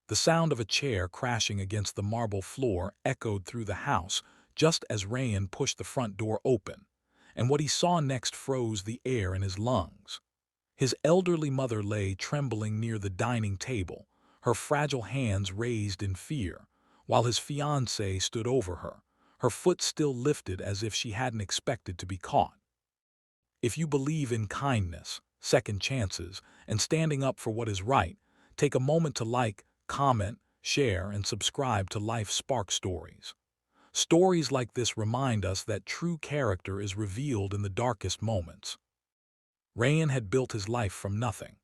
The sound of a chair crashing against the marble floor echoed through the house just as Rayan pushed the front door open, and what he saw next froze the air in his lungs. His elderly mother lay trembling near the dining table, her fragile hands raised in fear, while his fiancée stood over her, her foot still lifted as if she hadn't expected to be caught. If you believe in kindness, second chances, and standing up for what is right, take a moment to like, comment, share, and subscribe to Life Spark Stories. Stories like this remind us that true character is revealed in the darkest moments. Rayan had built his life from nothing.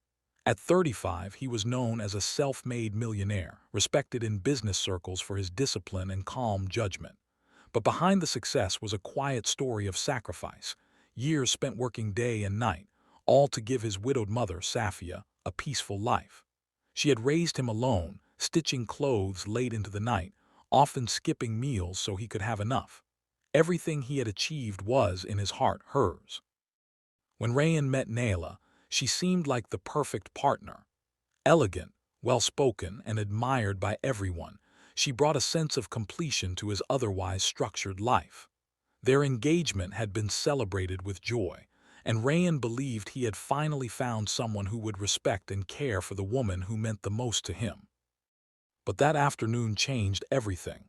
At 35, he was known as a self-made millionaire, respected in business circles for his discipline and calm judgment. But behind the success was a quiet story of sacrifice, years spent working day and night, all to give his widowed mother, Safia, a peaceful life. She had raised him alone, stitching clothes late into the night, often skipping meals so he could have enough. Everything he had achieved was, in his heart, hers. When Rayan met Nayla, she seemed like the perfect partner. Elegant, well-spoken, and admired by everyone, she brought a sense of completion to his otherwise structured life. Their engagement had been celebrated with joy, and Rayan believed he had finally found someone who would respect and care for the woman who meant the most to him. But that afternoon changed everything.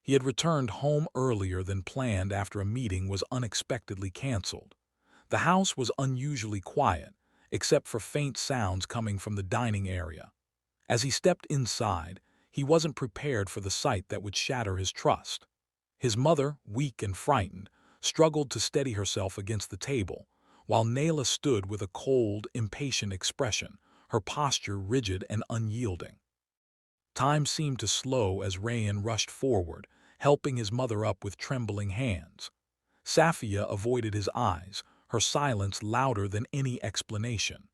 He had returned home earlier than planned after a meeting was unexpectedly canceled. The house was unusually quiet, except for faint sounds coming from the dining area. As he stepped inside, he wasn't prepared for the sight that would shatter his trust. His mother, weak and frightened, struggled to steady herself against the table, while Nayla stood with a cold, impatient expression, her posture rigid and unyielding. Time seemed to slow as Rayan rushed forward, helping his mother up with trembling hands. Safia avoided his eyes, her silence louder than any explanation.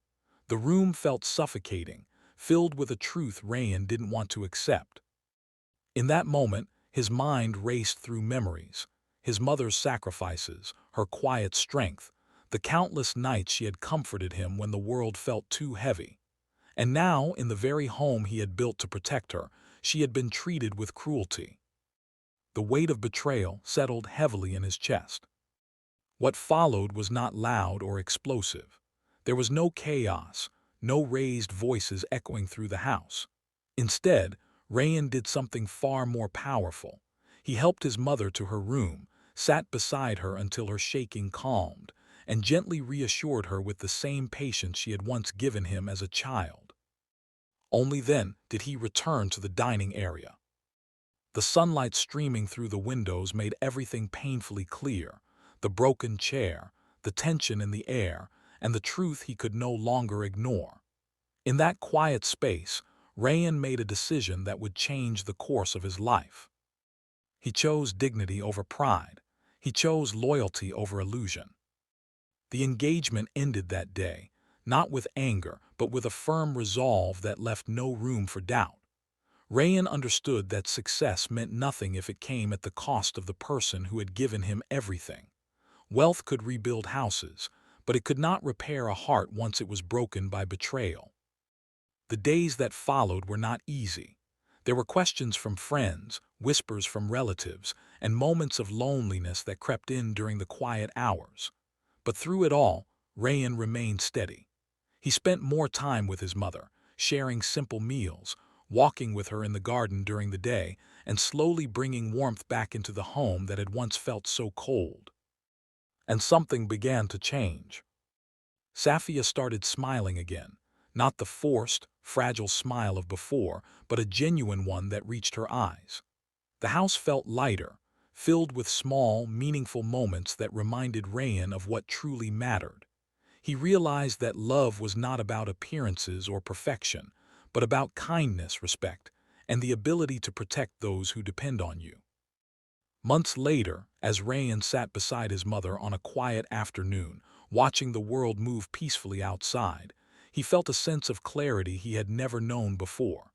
The room felt suffocating, filled with a truth Rayan didn't want to accept. In that moment, his mind raced through memories, his mother's sacrifices, her quiet strength, the countless nights she had comforted him when the world felt too heavy. And now, in the very home he had built to protect her, she had been treated with cruelty. The weight of betrayal settled heavily in his chest. What followed was not loud or explosive. There was no chaos, no raised voices echoing through the house. Instead, Rayan did something far more powerful. He helped his mother to her room, sat beside her until her shaking calmed, and gently reassured her with the same patience she had once given him as a child. Only then did he return to the dining area. The sunlight streaming through the windows made everything painfully clear: the broken chair, the tension in the air, and the truth he could no longer ignore. In that quiet space, Rayan made a decision that would change the course of his life. He chose dignity over pride. He chose loyalty over illusion. The engagement ended that day, not with anger, but with a firm resolve that left no room for doubt. Rayan understood that success meant nothing if it came at the cost of the person who had given him everything. Wealth could rebuild houses, but it could not repair a heart once it was broken by betrayal. The days that followed were not easy. There were questions from friends, whispers from relatives, and moments of loneliness that crept in during the quiet hours. But through it all, Rayan remained steady. He spent more time with his mother, sharing simple meals, walking with her in the garden during the day, and slowly bringing warmth back into the home that had once felt so cold. And something began to change. Safia started smiling again, not the forced, fragile smile of before, but a genuine one that reached her eyes. The house felt lighter, filled with small, meaningful moments that reminded Rayan of what truly mattered. He realized that love was not about appearances or perfection, but about kindness, respect, and the ability to protect those who depend on you. Months later, as Rayan sat beside his mother on a quiet afternoon, watching the world move peacefully outside, he felt a sense of clarity he had never known before.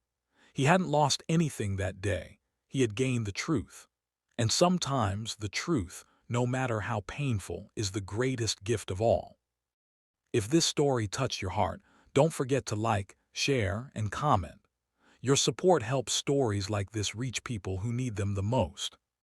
He hadn't lost anything that day. He had gained the truth. And sometimes the truth, no matter how painful, is the greatest gift of all. If this story touched your heart, don't forget to like, share, and comment. Your support helps stories like this reach people who need them the most.